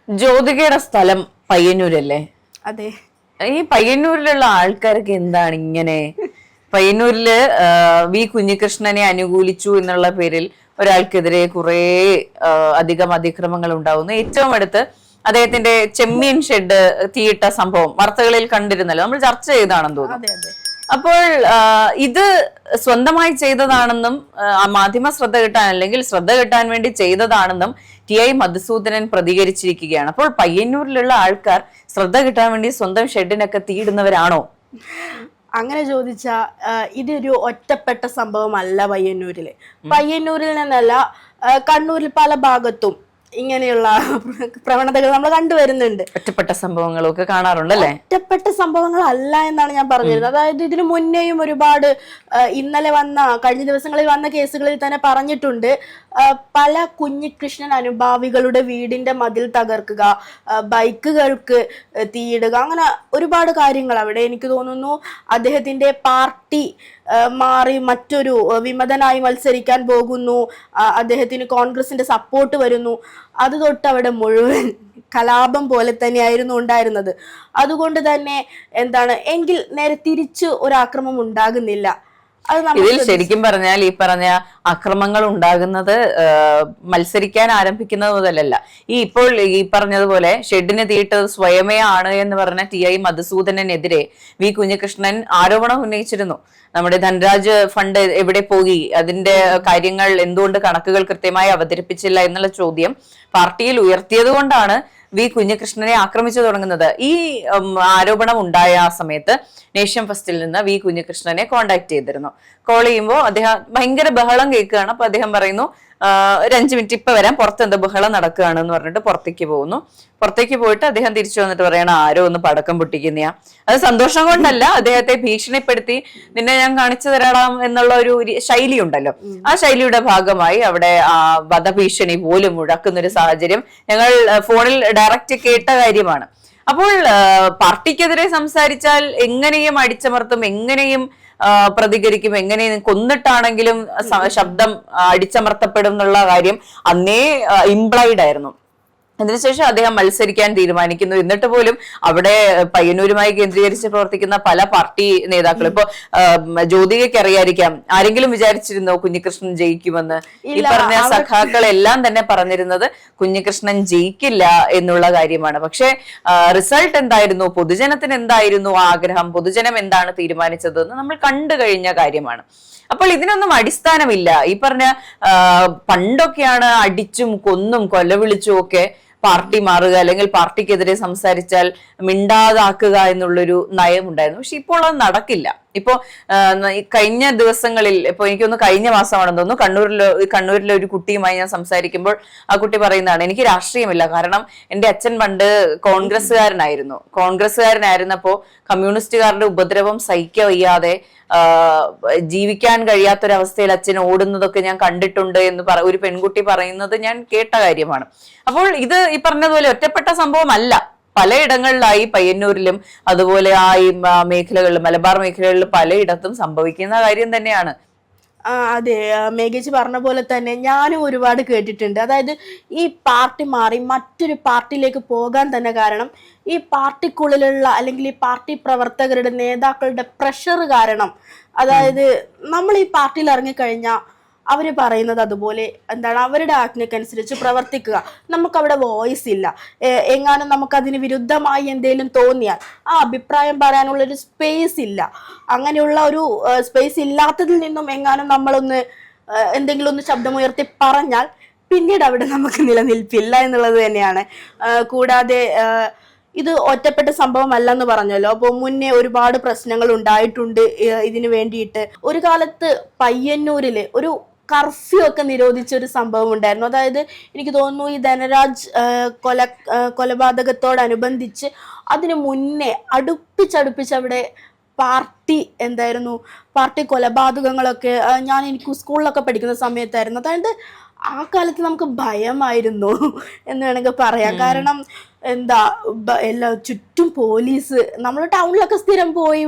ജ്യോതികയുടെ സ്ഥലം പയ്യന്നൂരല്ലേ? അതെ. ഈ പയ്യന്നൂരിലുള്ള ആൾക്കാർക്ക് എന്താണ് ഇങ്ങനെ? പയ്യന്നൂരില് വി കുഞ്ഞികൃഷ്ണനെ അനുകൂലിച്ചു എന്നുള്ള പേരിൽ ഒരാൾക്കെതിരെ കുറെ അധികം അതിക്രമങ്ങൾ ഉണ്ടാവുന്നു. ഏറ്റവും അടുത്ത് അദ്ദേഹത്തിന്റെ ചെമ്മീൻ ഷെഡ് തീയിട്ട സംഭവം വാർത്തകളിൽ കണ്ടിരുന്നല്ലോ, നമ്മൾ ചർച്ച ചെയ്താണെന്ന് തോന്നുന്നു. അപ്പോൾ ഇത് സ്വന്തമായി ചെയ്തതാണെന്നും മാധ്യമ ശ്രദ്ധ കിട്ടാൻ അല്ലെങ്കിൽ ശ്രദ്ധ കിട്ടാൻ വേണ്ടി ചെയ്തതാണെന്നും ടി.ഐ. മധുസൂദനൻ പ്രതികരിച്ചിരിക്കുകയാണ്. അപ്പോൾ പയ്യന്നൂരിലുള്ള ആൾക്കാർ ശ്രദ്ധ കിട്ടാൻ വേണ്ടി സ്വന്തം ഷെഡിനൊക്കെ തീയിടുന്നവരാണോ? അങ്ങനെ ചോദിച്ചാ ഇതൊരു ഒറ്റപ്പെട്ട സംഭവമല്ല. പയ്യന്നൂരിൽ നിന്നല്ല, കണ്ണൂരിൽ പല ഭാഗത്തും ഇങ്ങനെയുള്ള പ്രവണതകൾ നമ്മൾ കണ്ടുവരുന്നുണ്ട്. ഒറ്റപ്പെട്ട സംഭവങ്ങളൊക്കെ കാണാറുണ്ടല്ലേ? ഒറ്റപ്പെട്ട സംഭവങ്ങൾ അല്ല എന്നാണ് ഞാൻ പറഞ്ഞിരുന്നത്. അതായത് ഇതിനു മുന്നേയും ഒരുപാട് കഴിഞ്ഞ ദിവസങ്ങളിൽ വന്ന കേസുകളിൽ തന്നെ പറഞ്ഞിട്ടുണ്ട്. പല കുഞ്ഞികൃഷ്ണൻ അനുഭാവികളുടെ വീടിന്റെ മതിൽ തകർക്കുക, ബൈക്കുകൾക്ക് തീയിടുക, അങ്ങനെ ഒരുപാട് കാര്യങ്ങൾ. അവിടെ എനിക്ക് തോന്നുന്നു അദ്ദേഹത്തിന്റെ പാർട്ടി മാറി മറ്റൊരു വിമതനായി മത്സരിക്കാൻ പോകുന്നു, അദ്ദേഹത്തിന് കോൺഗ്രസിന്റെ സപ്പോർട്ട് വരുന്നു. അത് തൊട്ട് അവിടെ മുഴുവൻ കലാപം പോലെ തന്നെയായിരുന്നു ഉണ്ടായിരുന്നത്. അതുകൊണ്ട് തന്നെ എങ്കിൽ നേരെ തിരിച്ചു ഒരു ആക്രമണം ഉണ്ടാകുന്നില്ല. ഇതിൽ ശരിക്കും പറഞ്ഞാൽ ഈ പറഞ്ഞ അക്രമങ്ങൾ ഉണ്ടാകുന്നത് മത്സരിക്കാൻ ആരംഭിക്കുന്നത് മുതലല്ല. ഇപ്പോൾ ഈ പറഞ്ഞതുപോലെ ഷെഡിന് തീയിട്ടത് സ്വയമേ ആണ് എന്ന് പറഞ്ഞ ടി.ഐ. മധുസൂദനെതിരെ വി കുഞ്ഞികൃഷ്ണൻ ആരോപണം ഉന്നയിച്ചിരുന്നു. നമ്മുടെ ധനരാജ് ഫണ്ട് എവിടെ പോയി, അതിന്റെ കാര്യങ്ങൾ എന്തുകൊണ്ട് കണക്കുകൾ കൃത്യമായി അവതരിപ്പിച്ചില്ല എന്നുള്ള ചോദ്യം പാർട്ടിയിൽ ഉയർത്തിയത് കൊണ്ടാണ് വി കുഞ്ഞികൃഷ്ണനെ ആക്രമിച്ചു തുടങ്ങുന്നത്. ഈ ആരോപണം ഉണ്ടായ ആ സമയത്ത് നേഷൻ ഫസ്റ്റിൽ നിന്ന് വി കുഞ്ഞികൃഷ്ണനെ കോണ്ടാക്ട് ചെയ്തിരുന്നു. കോൾ ചെയ്യുമ്പോൾ അദ്ദേഹം ഭയങ്കര ബഹളം കേൾക്കുകയാണ്. അപ്പൊ അദ്ദേഹം പറയുന്നു, ഒരു 5 മിനിറ്റ് ഇപ്പൊ വരാൻ, പുറത്ത് എന്താ ബഹളം നടക്കുകയാണ് എന്ന് പറഞ്ഞിട്ട് പുറത്തേക്ക് പോകുന്നു. പുറത്തേക്ക് പോയിട്ട് അദ്ദേഹം തിരിച്ചു വന്നിട്ട് പറയണ ആരോ ഒന്ന് പടക്കം പൊട്ടിക്കുന്നയാ. അത് സന്തോഷം കൊണ്ടല്ല, അദ്ദേഹത്തെ ഭീഷണിപ്പെടുത്തി നിന്നെ ഞാൻ കാണിച്ചു തരാം എന്നുള്ള ഒരു ശൈലി ഉണ്ടല്ലോ, ആ ശൈലിയുടെ ഭാഗമായി അവിടെ വധഭീഷണി പോലും മുഴക്കുന്ന ഒരു സാഹചര്യം ഞങ്ങൾ ഫോണിൽ ഡയറക്റ്റ് കേട്ട കാര്യമാണ്. അപ്പോൾ പാർട്ടിക്കെതിരെ സംസാരിച്ചാൽ എങ്ങനെയും അടിച്ചമർത്തും, എങ്ങനെയും പ്രതികരിക്കും, എങ്ങനെയും കൊന്നിട്ടാണെങ്കിലും ശബ്ദം അടിച്ചമർത്തപ്പെടും എന്നുള്ള കാര്യം അന്നേ ഇംപ്ലൈഡ് ആയിരുന്നു. അതിനുശേഷം അദ്ദേഹം മത്സരിക്കാൻ തീരുമാനിക്കുന്നു. എന്നിട്ട് പോലും അവിടെ പയ്യന്നൂരുമായി കേന്ദ്രീകരിച്ച് പ്രവർത്തിക്കുന്ന പല പാർട്ടി നേതാക്കളും, ഇപ്പൊ ജ്യോതികയ്ക്ക് അറിയാതിരിക്കാം, ആരെങ്കിലും വിചാരിച്ചിരുന്നോ കുഞ്ഞികൃഷ്ണൻ ജയിക്കുമെന്ന്? ഈ പറഞ്ഞ സഖാക്കളെല്ലാം തന്നെ പറഞ്ഞിരുന്നത് കുഞ്ഞികൃഷ്ണൻ ജയിക്കില്ല എന്നുള്ള കാര്യമാണ്. പക്ഷെ റിസൾട്ട് എന്തായിരുന്നു, പൊതുജനത്തിന് എന്തായിരുന്നു ആഗ്രഹം, പൊതുജനം എന്താണ് തീരുമാനിച്ചതെന്ന് നമ്മൾ കണ്ടു കഴിഞ്ഞ കാര്യമാണ്. അപ്പോൾ ഇതിനൊന്നും അടിസ്ഥാനമില്ല. ഈ പറഞ്ഞ പണ്ടൊക്കെയാണ് അടിച്ചും കൊന്നും കൊലവിളിച്ചും ഒക്കെ പാർട്ടി മാറുക, അല്ലെങ്കിൽ പാർട്ടിക്കെതിരെ സംസാരിച്ചാൽ മിണ്ടാതാക്കുക എന്നുള്ളൊരു നയം ഉണ്ടായിരുന്നു. പക്ഷെ ഇപ്പോൾ അത് നടക്കില്ല. ഇപ്പോ കഴിഞ്ഞ ദിവസങ്ങളിൽ, ഇപ്പൊ എനിക്കൊന്ന് കഴിഞ്ഞ മാസമാണെന്ന് തോന്നുന്നു, കണ്ണൂരിലെ ഒരു കുട്ടിയുമായി ഞാൻ സംസാരിക്കുമ്പോൾ ആ കുട്ടി പറയുന്നതാണ്, എനിക്ക് രാഷ്ട്രീയമില്ല, കാരണം എന്റെ അച്ഛൻ പണ്ട് കോൺഗ്രസ്സുകാരനായിരുന്നപ്പോ കമ്മ്യൂണിസ്റ്റുകാരുടെ ഉപദ്രവം സഹിക്കാൻ വയ്യാതെ ജീവിക്കാൻ കഴിയാത്തൊരവസ്ഥയിൽ അച്ഛൻ ഓടുന്നതൊക്കെ ഞാൻ കണ്ടിട്ടുണ്ട് എന്ന് ഒരു പെൺകുട്ടി പറയുന്നത് ഞാൻ കേട്ട കാര്യമാണ്. അപ്പോൾ ഇത് ഈ പറഞ്ഞതുപോലെ ഒറ്റപ്പെട്ട സംഭവമല്ല. പലയിടങ്ങളിലായി പയ്യന്നൂരിലും അതുപോലെ ഈ മേഖലകളിലും, മലബാർ മേഖലകളിലും പലയിടത്തും സംഭവിക്കുന്ന കാര്യം തന്നെയാണ്. അതെ, മേഘേജി പറഞ്ഞ പോലെ തന്നെ ഞാനും ഒരുപാട് കേട്ടിട്ടുണ്ട്. അതായത് ഈ പാർട്ടി മാറി മറ്റൊരു പാർട്ടിയിലേക്ക് പോകാൻ തന്നെ കാരണം ഈ പാർട്ടിക്കുള്ളിലുള്ള അല്ലെങ്കിൽ ഈ പാർട്ടി പ്രവർത്തകരുടെ നേതാക്കളുടെ പ്രഷർ കാരണം. അതായത് നമ്മൾ ഈ പാർട്ടിയിൽ ഇറങ്ങിക്കഴിഞ്ഞാൽ അവർ പറയുന്നത് അതുപോലെ അവരുടെ ആജ്ഞക്കനുസരിച്ച് പ്രവർത്തിക്കുക. നമുക്കവിടെ വോയിസ് ഇല്ല. എങ്ങാനും നമുക്കതിന് വിരുദ്ധമായി എന്തെങ്കിലും തോന്നിയാൽ ആ അഭിപ്രായം പറയാനുള്ളൊരു സ്പേസ് ഇല്ല. അങ്ങനെയുള്ള ഒരു സ്പേസ് ഇല്ലാത്തതിൽ നിന്നും എങ്ങാനും നമ്മളൊന്ന് എന്തെങ്കിലും ഒന്ന് ശബ്ദമുയർത്തി പറഞ്ഞാൽ പിന്നീട് അവിടെ നമുക്ക് നിലനിൽപ്പില്ല എന്നുള്ളത് തന്നെയാണ്. കൂടാതെ ഇത് ഒറ്റപ്പെട്ട സംഭവമല്ലെന്ന് പറഞ്ഞല്ലോ. അപ്പോൾ മുന്നേ ഒരുപാട് പ്രശ്നങ്ങൾ ഉണ്ടായിട്ടുണ്ട് ഇതിനു വേണ്ടിയിട്ട്. ഒരു കാലത്ത് പയ്യന്നൂരില് ഒരു കർഫ്യൂ ഒക്കെ നിരോധിച്ച ഒരു സംഭവം ഉണ്ടായിരുന്നു. അതായത് എനിക്ക് തോന്നുന്നു ഈ ധനരാജ് കൊലപാതകത്തോടനുബന്ധിച്ച് അതിനു മുന്നേ അടുപ്പിച്ചടുപ്പിച്ച് അവിടെ പാർട്ടി പാർട്ടി കൊലപാതകങ്ങളൊക്കെ എനിക്ക് സ്കൂളിലൊക്കെ പഠിക്കുന്ന സമയത്തായിരുന്നു. അതായത് ആ കാലത്ത് നമുക്ക് ഭയമായിരുന്നു എന്ന് വേണമെങ്കിൽ പറയാം. കാരണം എന്താ എല്ലാ ചുറ്റും പോലീസ്, നമ്മൾ ടൗണിലൊക്കെ സ്ഥിരം പോയി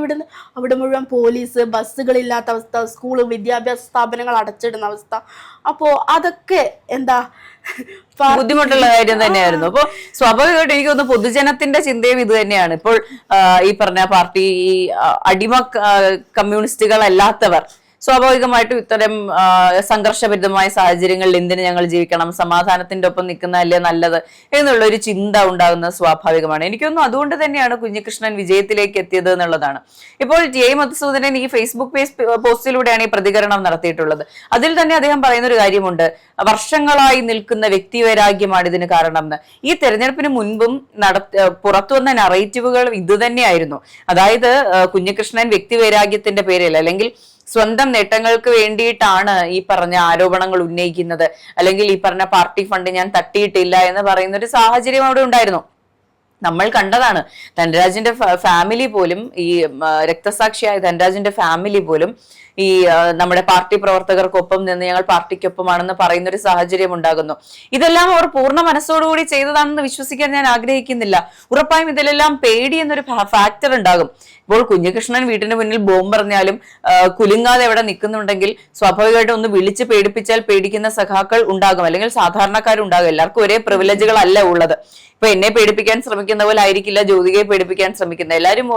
അവിടെ മുഴുവൻ പോലീസ്, ബസ്സുകളില്ലാത്ത അവസ്ഥ, സ്കൂള് വിദ്യാഭ്യാസ സ്ഥാപനങ്ങൾ അടച്ചിടുന്ന അവസ്ഥ. അപ്പോ അതൊക്കെ എന്താ ബുദ്ധിമുട്ടുള്ള കാര്യം തന്നെയായിരുന്നു. അപ്പൊ സ്വാഭാവികമായിട്ട് എനിക്ക് തോന്നുന്നു പൊതുജനത്തിന്റെ ചിന്തയും ഇത് തന്നെയാണ്. ഇപ്പോൾ ഈ പറഞ്ഞ പാർട്ടി ഈ അടിമ കമ്മ്യൂണിസ്റ്റുകളല്ലാത്തവർ സ്വാഭാവികമായിട്ടും ഇത്തരം സംഘർഷഭരിതമായ സാഹചര്യങ്ങളിൽ എന്തിന് ഞങ്ങൾ ജീവിക്കണം, സമാധാനത്തിന്റെ ഒപ്പം നിൽക്കുന്നതല്ലേ നല്ലത് എന്നുള്ള ഒരു ചിന്ത ഉണ്ടാകുന്നത് സ്വാഭാവികമാണ്. എനിക്കൊന്നും അതുകൊണ്ട് തന്നെയാണ് കുഞ്ഞികൃഷ്ണൻ വിജയത്തിലേക്ക് എത്തിയത് എന്നുള്ളതാണ്. ഇപ്പോൾ ടി.ഐ. മധുസൂദനൻ ഈ ഫേസ്ബുക്ക് പോസ്റ്റിലൂടെയാണ് ഈ പ്രതികരണം നടത്തിയിട്ടുള്ളത്. അതിൽ തന്നെ അദ്ദേഹം പറയുന്ന ഒരു കാര്യമുണ്ട്, വർഷങ്ങളായി നിൽക്കുന്ന വ്യക്തിവൈരാഗ്യമാണ് ഇതിന് കാരണം എന്ന്. ഈ തെരഞ്ഞെടുപ്പിന് മുൻപും പുറത്തു വന്ന നറേറ്റീവുകൾ ഇത് തന്നെയായിരുന്നു. അതായത് കുഞ്ഞികൃഷ്ണൻ വ്യക്തിവൈരാഗ്യത്തിന്റെ പേരിൽ അല്ലെങ്കിൽ സ്വന്തം നേട്ടങ്ങൾക്ക് വേണ്ടിയിട്ടാണ് ഈ പറഞ്ഞ ആരോപണങ്ങൾ ഉന്നയിക്കുന്നത്, അല്ലെങ്കിൽ ഈ പറഞ്ഞ പാർട്ടി ഫണ്ട് ഞാൻ തട്ടിയിട്ടില്ല എന്ന് പറയുന്ന ഒരു സാഹചര്യം അവിടെ ഉണ്ടായിരുന്നു. നമ്മൾ കണ്ടതാണ്. ധനരാജിന്റെ ഫാമിലി പോലും, ഈ രക്തസാക്ഷിയായ ധനരാജിന്റെ ഫാമിലി പോലും ഈ നമ്മുടെ പാർട്ടി പ്രവർത്തകർക്കൊപ്പം നിന്ന് ഞങ്ങൾ പാർട്ടിക്കൊപ്പമാണെന്ന് പറയുന്ന ഒരു സാഹചര്യം ഉണ്ടാകുന്നു. ഇതെല്ലാം അവർ പൂർണ്ണ മനസ്സോടുകൂടി ചെയ്തതാണെന്ന് വിശ്വസിക്കാൻ ഞാൻ ആഗ്രഹിക്കുന്നില്ല. ഉറപ്പായും ഇതിലെല്ലാം പേടി എന്നൊരു ഫാക്ടർ ഉണ്ടാകും. ഇപ്പോൾ കുഞ്ഞികൃഷ്ണൻ വീട്ടിന് മുന്നിൽ ബോംബെറിഞ്ഞാലും കുലുങ്ങാതെ എവിടെ നിൽക്കുന്നുണ്ടെങ്കിൽ സ്വാഭാവികമായിട്ടും ഒന്ന് വിളിച്ച് പേടിപ്പിച്ചാൽ പേടിക്കുന്ന സഖാക്കൾ ഉണ്ടാകും, അല്ലെങ്കിൽ സാധാരണക്കാരുണ്ടാകും. എല്ലാവർക്കും ഒരേ പ്രിവിലേജുകളല്ല ഉള്ളത്. ഇപ്പൊ എന്നെ പേടിപ്പിക്കാൻ ശ്രമിക്കുന്ന പോലെ ആയിരിക്കില്ല ജ്യോതികയെ പേടിപ്പിക്കാൻ ശ്രമിക്കുന്നത്. എല്ലാവരും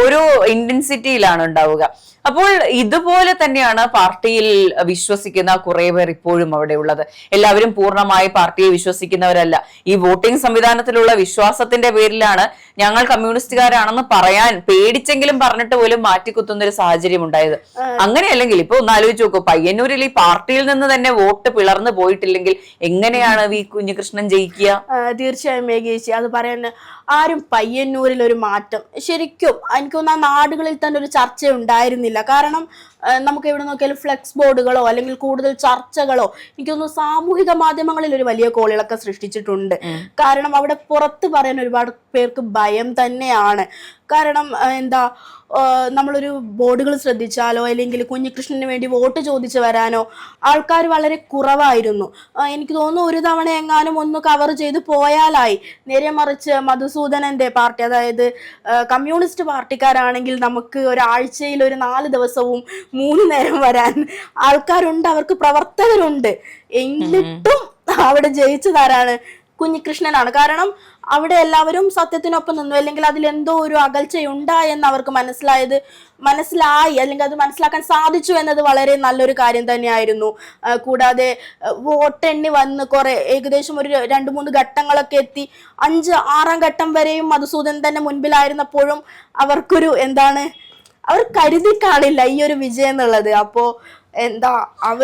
ഓരോ ഇന്റൻസിറ്റിയിലാണ് ഉണ്ടാവുക. അപ്പോൾ ഇതുപോലെ തന്നെയാണ് പാർട്ടിയിൽ വിശ്വസിക്കുന്ന കുറെ പേർ ഇപ്പോഴും അവിടെ ഉള്ളത്. എല്ലാവരും പൂർണ്ണമായി പാർട്ടിയെ വിശ്വസിക്കുന്നവരല്ല. ഈ വോട്ടിംഗ് സംവിധാനത്തിലുള്ള വിശ്വാസത്തിന്റെ പേരിലാണ് ഞങ്ങൾ കമ്മ്യൂണിസ്റ്റുകാരാണെന്ന് പറയാൻ പേടിച്ചെങ്കിലും പറഞ്ഞിട്ട് പോലും മാറ്റിക്കുത്തുന്ന ഒരു സാഹചര്യം ഉണ്ടായത്. അങ്ങനെയല്ലെങ്കിൽ ഇപ്പൊ ഒന്ന് ആലോചിച്ച് നോക്കൂ, പയ്യന്നൂരിൽ ഈ പാർട്ടിയിൽ നിന്ന് തന്നെ വോട്ട് പിളർന്നു പോയിട്ടില്ലെങ്കിൽ എങ്ങനെയാണ് വി കുഞ്ഞികൃഷ്ണൻ ജയിക്കുക? തീർച്ചയായും മേഘേച്ചി, അത് പറയാൻ ആരും പയ്യന്നൂരിൽ ഒരു മാറ്റം ശരിക്കും എനിക്ക് തോന്നുന്നു ആ നാടുകളിൽ തന്നെ ഒരു ചർച്ച ഉണ്ടായിരുന്നില്ല. കാരണം നമുക്ക് എവിടെ നോക്കിയാലും ഫ്ലെക്സ് ബോർഡുകളോ അല്ലെങ്കിൽ കൂടുതൽ ചർച്ചകളോ എനിക്ക് തോന്നുന്നു സാമൂഹിക മാധ്യമങ്ങളിൽ ഒരു വലിയ കോളിളക്കം സൃഷ്ടിച്ചിട്ടുണ്ട്. കാരണം അവിടെ പുറത്ത് പറയാൻ ഒരുപാട് പേർക്ക് ഭയം തന്നെയാണ്. കാരണം എന്താ നമ്മളൊരു ബോർഡുകൾ ശ്രദ്ധിച്ചാലോ അല്ലെങ്കിൽ കുഞ്ഞികൃഷ്ണന് വേണ്ടി വോട്ട് ചോദിച്ചു വരാനോ ആൾക്കാർ വളരെ കുറവായിരുന്നു. എനിക്ക് തോന്നുന്നു ഒരു തവണ എങ്ങാനും ഒന്ന് കവർ ചെയ്ത് പോയാലായി. നേരെ മറിച്ച് മധുസൂദനന്റെ പാർട്ടി, അതായത് കമ്മ്യൂണിസ്റ്റ് പാർട്ടിക്കാരാണെങ്കിൽ നമുക്ക് ഒരാഴ്ചയിൽ ഒരു 4 ദിവസവും 3 നേരം വരാൻ ആൾക്കാരുണ്ട്, അവർക്ക് പ്രവർത്തകരുണ്ട്. എന്നിട്ടും അവിടെ ജയിച്ചതാരാണ്? കുഞ്ഞികൃഷ്ണനാണ്. കാരണം അവിടെ എല്ലാവരും സത്യത്തിനൊപ്പം നിന്നു, അല്ലെങ്കിൽ അതിലെന്തോ ഒരു അകൽച്ചയുണ്ടായെന്ന് അവർക്ക് മനസ്സിലായി, അല്ലെങ്കിൽ അത് മനസ്സിലാക്കാൻ സാധിച്ചു എന്നത് വളരെ നല്ലൊരു കാര്യം തന്നെയായിരുന്നു. കൂടാതെ വോട്ടെണ്ണി വന്ന് ഏകദേശം ഒരു 2-3 ഘട്ടങ്ങളൊക്കെ എത്തി 5-6 ഘട്ടം വരെയും മധുസൂദൻ തന്നെ മുൻപിലായിരുന്നപ്പോഴും അവർക്കൊരു അവർ കരുതി കാണില്ല ഈ ഒരു വിജയം എന്നുള്ളത്. അപ്പോ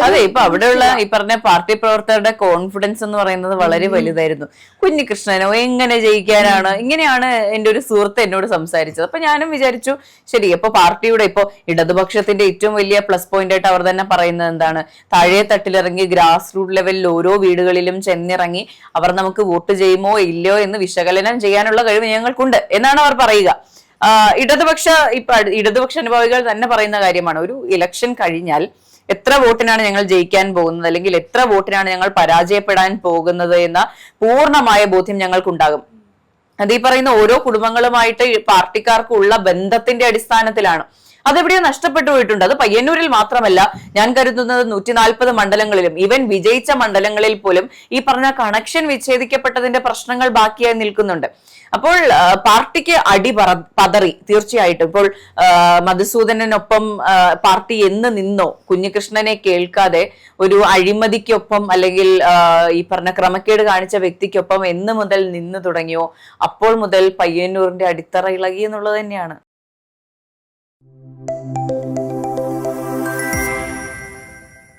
അതെ, ഇപ്പൊ അവിടെയുള്ള ഈ പറഞ്ഞ പാർട്ടി പ്രവർത്തകരുടെ കോൺഫിഡൻസ് എന്ന് പറയുന്നത് വളരെ വലുതായിരുന്നു. കുഞ്ഞികൃഷ്ണനോ എങ്ങനെ ജയിക്കാനാണ്, ഇങ്ങനെയാണ് എന്റെ ഒരു സുഹൃത്ത് എന്നോട് സംസാരിച്ചത്. അപ്പൊ ഞാനും വിചാരിച്ചു ശരി, അപ്പൊ പാർട്ടിയുടെ ഇപ്പോ ഇടതുപക്ഷത്തിന്റെ ഏറ്റവും വലിയ പ്ലസ് പോയിന്റ് ആയിട്ട് അവർ തന്നെ പറയുന്നത് എന്താണ്, താഴെ തട്ടിലിറങ്ങി ഗ്രാസ് റൂട്ട് ലെവലിൽ ഓരോ വീടുകളിലും ചെന്നിറങ്ങി അവർ നമുക്ക് വോട്ട് ചെയ്യുമോ ഇല്ലയോ എന്ന് വിശകലനം ചെയ്യാനുള്ള കഴിവ് ഞങ്ങൾക്കുണ്ട് എന്നാണ് അവർ പറയുക. ഇടതുപക്ഷ അനുഭാവികൾ തന്നെ പറയുന്ന കാര്യമാണ്, ഒരു ഇലക്ഷൻ കഴിഞ്ഞാൽ എത്ര വോട്ടിനാണ് ഞങ്ങൾ ജയിക്കാൻ പോകുന്നത്, അല്ലെങ്കിൽ എത്ര വോട്ടിനാണ് ഞങ്ങൾ പരാജയപ്പെടാൻ പോകുന്നത് എന്ന പൂർണ്ണമായ ബോധ്യം ഞങ്ങൾക്കുണ്ടാകും. അത് ഈ പറയുന്ന ഓരോ കുടുംബങ്ങളുമായിട്ട് പാർട്ടിക്കാർക്കുള്ള ബന്ധത്തിന്റെ അടിസ്ഥാനത്തിലാണ്. അതെവിടെയോ നഷ്ടപ്പെട്ടു പോയിട്ടുണ്ട്. അത് പയ്യന്നൂരിൽ മാത്രമല്ല, ഞാൻ കരുതുന്നത് 140 മണ്ഡലങ്ങളിലും, ഈവൻ വിജയിച്ച മണ്ഡലങ്ങളിൽ പോലും ഈ പറഞ്ഞ കണക്ഷൻ വിച്ഛേദിക്കപ്പെട്ടതിന്റെ പ്രശ്നങ്ങൾ ബാക്കിയായി നിൽക്കുന്നുണ്ട്. അപ്പോൾ പാർട്ടിക്ക് പതറി തീർച്ചയായിട്ടും. ഇപ്പോൾ മധുസൂദനൊപ്പം പാർട്ടി എന്ന് നിന്നോ, കുഞ്ഞികൃഷ്ണനെ കേൾക്കാതെ ഒരു അഴിമതിക്കൊപ്പം അല്ലെങ്കിൽ ഈ പറഞ്ഞ ക്രമക്കേട് കാണിച്ച വ്യക്തിക്കൊപ്പം എന്ന് മുതൽ നിന്ന് തുടങ്ങിയോ അപ്പോൾ മുതൽ പയ്യന്നൂരിന്റെ അടിത്തറ ഇളകി എന്നുള്ളത് തന്നെയാണ്.